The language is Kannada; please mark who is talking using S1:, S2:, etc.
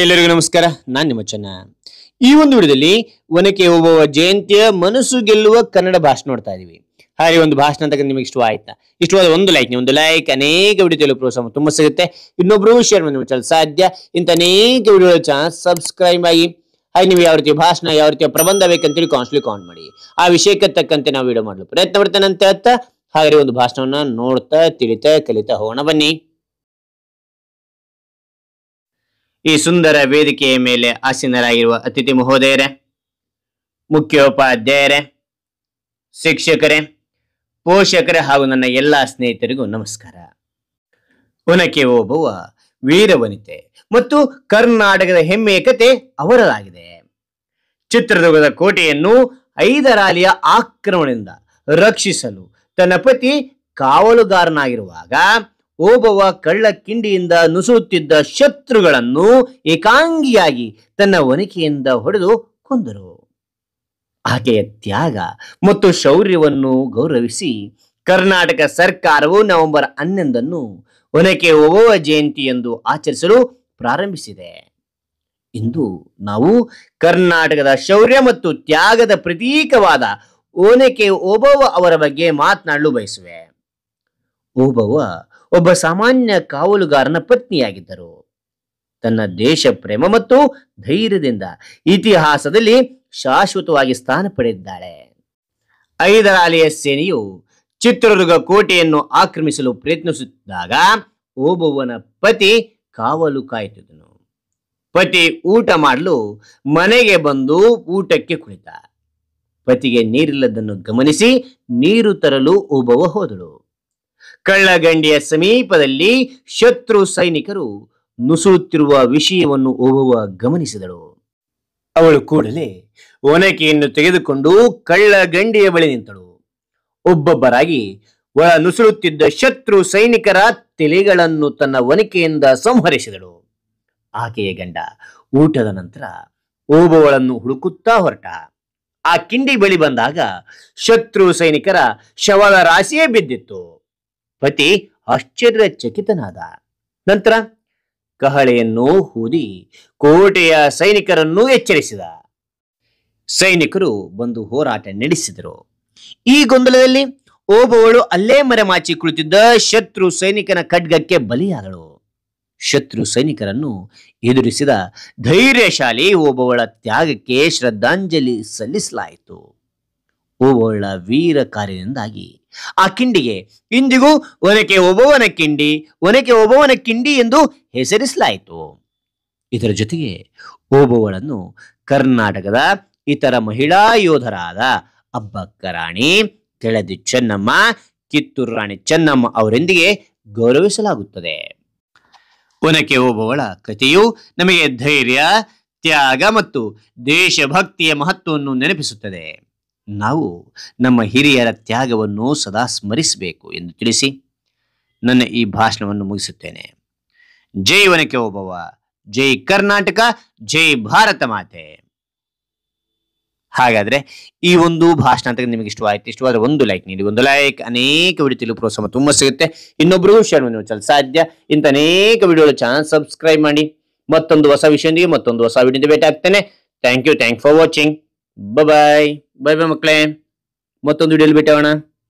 S1: ಎಲ್ಲರಿಗೂ ನಮಸ್ಕಾರ. ನಾನು ನಿಮ್ಮ ಚೆನ್ನ. ಈ ಒಂದು ವಿಡಿಯೋದಲ್ಲಿ ಒನಕೆ ಓಬವ್ವ ಜಯಂತಿಯ ಮನಸ್ಸು ಗೆಲ್ಲುವ ಕನ್ನಡ ಭಾಷಣ ನೋಡ್ತಾ ಇದೀವಿ. ಹಾಗೆ ಒಂದು ಭಾಷಣ ಅಂತ ನಿಮಗೆ ಇಷ್ಟವಾಯ್ತಾ? ಇಷ್ಟವಾದ ಒಂದು ಲೈಕ್ ಅನೇಕ ವಿಡಿಯೋ ಪ್ರೋತ್ಸಾಹ ತುಂಬಾ ಸಿಗುತ್ತೆ. ಇನ್ನೊಬ್ರು ಶೇರ್ ಮಾಡಿ ನಿಮ್ಮ ಸಾಧ್ಯ. ಇಂಥ ಅನೇಕ ವಿಡಿಯೋ ಚಾನಲ್ ಸಬ್ಸ್ಕ್ರೈಬ್ ಆಗಿ. ಹಾಗೆ ನೀವು ಯಾವ ರೀತಿಯ ಭಾಷಣ, ಯಾವ ರೀತಿಯ ಪ್ರಬಂಧ ಬೇಕಂತೇಳಿ ಕಾಮೆಂಟ್ ಮಾಡಿ. ಆ ವಿಷಯಕ್ಕೆ ತಕ್ಕಂತೆ ನಾವು ವಿಡಿಯೋ ಮಾಡಲು ಪ್ರಯತ್ನ ಪಡ್ತೇನೆ ಅಂತ ಹೇಳ್ತಾ, ಹಾಗೆ ಒಂದು ಭಾಷಣವನ್ನ ನೋಡ್ತಾ ತಿಳಿತಾ ಕಲಿತಾ ಹೋಗೋಣ ಬನ್ನಿ. ಈ ಸುಂದರ ವೇದಿಕೆಯ ಮೇಲೆ ಆಸೀನರಾಗಿರುವ ಅತಿಥಿ ಮಹೋದಯರೇ, ಮುಖ್ಯೋಪಾಧ್ಯಾಯರೇ, ಶಿಕ್ಷಕರೇ, ಪೋಷಕರೇ ಹಾಗೂ ನನ್ನ ಎಲ್ಲಾ ಸ್ನೇಹಿತರಿಗೂ ನಮಸ್ಕಾರ. ಒನಕೆ ಓಬವ್ವ ವೀರವನಿತೆ ಮತ್ತು ಕರ್ನಾಟಕದ ಹೆಮ್ಮೆಯ ಕತೆ ಅವರದಾಗಿದೆ. ಚಿತ್ರದುರ್ಗದ ಕೋಟೆಯನ್ನು ಹೈದರಾಲಿಯ ಆಕ್ರಮಣದಿಂದ ರಕ್ಷಿಸಲು ತನ್ನ ಪತಿ ಕಾವಲುಗಾರನಾಗಿರುವಾಗ ಓಬವ್ವ ಕಳ್ಳ ಕಿಂಡಿಯಿಂದ ನುಸುಳುತ್ತಿದ್ದ ಶತ್ರುಗಳನ್ನು ಏಕಾಂಗಿಯಾಗಿ ತನ್ನ ಒನಕೆಯಿಂದ ಹೊಡೆದು ಕೊಂದರು. ಆಕೆಯ ತ್ಯಾಗ ಮತ್ತು ಶೌರ್ಯವನ್ನು ಗೌರವಿಸಿ ಕರ್ನಾಟಕ ಸರ್ಕಾರವು ನವೆಂಬರ್ 11 ಒನಕೆ ಓಬವ್ವ ಜಯಂತಿ ಎಂದು ಆಚರಿಸಲು ಪ್ರಾರಂಭಿಸಿದೆ. ಇಂದು ನಾವು ಕರ್ನಾಟಕದ ಶೌರ್ಯ ಮತ್ತು ತ್ಯಾಗದ ಪ್ರತೀಕವಾದ ಒನಕೆ ಓಬವ್ವ ಅವರ ಬಗ್ಗೆ ಮಾತನಾಡಲು ಬಯಸುವೆ. ಓಬವ್ವ ಒಬ್ಬ ಸಾಮಾನ್ಯ ಕಾವಲುಗಾರನ ಪತ್ನಿಯಾಗಿದ್ದರು. ತನ್ನ ದೇಶ ಪ್ರೇಮ ಮತ್ತು ಧೈರ್ಯದಿಂದ ಇತಿಹಾಸದಲ್ಲಿ ಶಾಶ್ವತವಾಗಿ ಸ್ಥಾನ ಪಡೆದಿದ್ದಾಳೆ. ಹೈದರಾಲಿಯ ಸೇನೆಯು ಚಿತ್ರದುರ್ಗ ಕೋಟೆಯನ್ನು ಆಕ್ರಮಿಸಲು ಪ್ರಯತ್ನಿಸುತ್ತಿದ್ದಾಗ ಓಬವ್ವನ ಪತಿ ಕಾವಲು ಕಾಯುತ್ತಿದ್ದನು. ಪತಿ ಊಟ ಮಾಡಲು ಮನೆಗೆ ಬಂದು ಊಟಕ್ಕೆ ಕುಳಿತ. ಪತಿಗೆ ನೀರಿಲ್ಲದನ್ನು ಗಮನಿಸಿ ನೀರು ತರಲು ಓಬವ್ವ ಹೋದಳು. ಕಳ್ಳಗಂಡಿಯ ಸಮೀಪದಲ್ಲಿ ಶತ್ರು ಸೈನಿಕರು ನುಸುಳುತ್ತಿರುವ ವಿಷಯವನ್ನು ಓಬವ್ವ ಗಮನಿಸಿದಳು. ಅವಳು ಕೂಡಲೇ ಒನಕೆಯನ್ನು ತೆಗೆದುಕೊಂಡು ಕಳ್ಳಗಂಡಿಯ ಬಳಿ ನಿಂತಳು. ಒಬ್ಬೊಬ್ಬರಾಗಿ ಒಳ ನುಸುಳುತ್ತಿದ್ದ ಶತ್ರು ಸೈನಿಕರ ತಲೆಗಳನ್ನು ತನ್ನ ಒನಕೆಯಿಂದ ಸಂಹರಿಸಿದಳು. ಆಕೆಯ ಗಂಡ ಊಟದ ನಂತರ ಓಬವ್ವಳನ್ನು ಹುಡುಕುತ್ತಾ ಹೊರಟ. ಆ ಕಿಂಡಿ ಬಳಿ ಬಂದಾಗ ಶತ್ರು ಸೈನಿಕರ ಶವದ ರಾಶಿಯೇ ಬಿದ್ದಿತ್ತು. ಪತಿ ಆಶ್ಚರ್ಯಚಕಿತನಾದ. ನಂತರ ಕಹಳೆಯನ್ನು ಊದಿ ಕೋಟೆಯ ಸೈನಿಕರನ್ನು ಎಚ್ಚರಿಸಿದ. ಸೈನಿಕರು ಬಂದು ಹೋರಾಟ ನಡೆಸಿದರು. ಈ ಗೊಂದಲದಲ್ಲಿ ಓಬವ್ವಳು ಅಲ್ಲೇ ಮರೆಮಾಚಿ ಕುಳಿತಿದ್ದ ಶತ್ರು ಸೈನಿಕನ ಖಡ್ಗಕ್ಕೆ ಬಲಿಯಾದಳು. ಶತ್ರು ಸೈನಿಕರನ್ನು ಎದುರಿಸಿದ ಧೈರ್ಯಶಾಲಿ ಓಬವ್ವಳ ತ್ಯಾಗಕ್ಕೆ ಶ್ರದ್ಧಾಂಜಲಿ ಸಲ್ಲಿಸಲಾಯಿತು. ಓಬವ್ವಳ ವೀರ ಕಾರ್ಯದಿಂದಾಗಿ ಆ ಕಿಂಡಿಗೆ ಇಂದಿಗೂ ಒನಕೆ ಓಬವ್ವನ ಕಿಂಡಿ ಎಂದು ಹೆಸರಿಸಲಾಯಿತು. ಇದರ ಜೊತೆಗೆ ಓಬವ್ವಳನ್ನು ಕರ್ನಾಟಕದ ಇತರ ಮಹಿಳಾ ಯೋಧರಾದ ಅಬ್ಬಕ್ಕ ರಾಣಿ, ಕೆಳದಿ ಚೆನ್ನಮ್ಮ, ಕಿತ್ತೂರು ರಾಣಿ ಚೆನ್ನಮ್ಮ ಅವರೊಂದಿಗೆ ಗೌರವಿಸಲಾಗುತ್ತದೆ. ಒನಕೆ ಓಬವ್ವಳ ಕಥೆಯು ನಮಗೆ ಧೈರ್ಯ, ತ್ಯಾಗ ಮತ್ತು ದೇಶಭಕ್ತಿಯ ಮಹತ್ವವನ್ನು ನೆನಪಿಸುತ್ತದೆ. ನಾವು ನಮ್ಮ ಹಿರಿಯರ ತ್ಯಾಗವನ್ನು ಸದಾ ಸ್ಮರಿಸಬೇಕು ಎಂದು ತಿಳಿಸಿ ನನ್ನ ಈ ಭಾಷಣವನ್ನು ಮುಗಿಸುತ್ತೇನೆ. ಜೈ ಒನಕೆ ಓಬವ್ವ, ಜೈ ಕರ್ನಾಟಕ, ಜೈ ಭಾರತ ಮಾತೆ. ಹಾಗಾದ್ರೆ ಈ ಒಂದು ಭಾಷಣ ಅಂತ ನಿಮಗೆ ಇಷ್ಟವಾದ್ರೆ ಒಂದು ಲೈಕ್ ನೀಡಿ. ಒಂದು ಲೈಕ್ ಅನೇಕ ವಿಡಿಯೋ ಪ್ರೋತ್ಸಾಹ ತುಂಬಾ ಸಿಗುತ್ತೆ. ಇನ್ನೊಬ್ರು ಶೇರ್ ಮಾಡಿ ಸಾಧ್ಯ. ಇಂಥ ಅನೇಕ ವಿಡಿಯೋ ಚಾನಲ್ ಸಬ್ಸ್ಕ್ರೈಬ್ ಮಾಡಿ. ಮತ್ತೊಂದು ಹೊಸ ವಿಷಯದೊಂದಿಗೆ ಮತ್ತೊಂದು ಹೊಸ ವಿಡಿಯೋದ ಭೇಟಿ ಆಗ್ತೇನೆ. Thank you for watching. Bye bye ಮಕ್ಕಳೇ. ಮತ್ತೊಂದು ವಿಡಿಯೋಲಿ ಭೇಟಿ ಆಗೋಣ.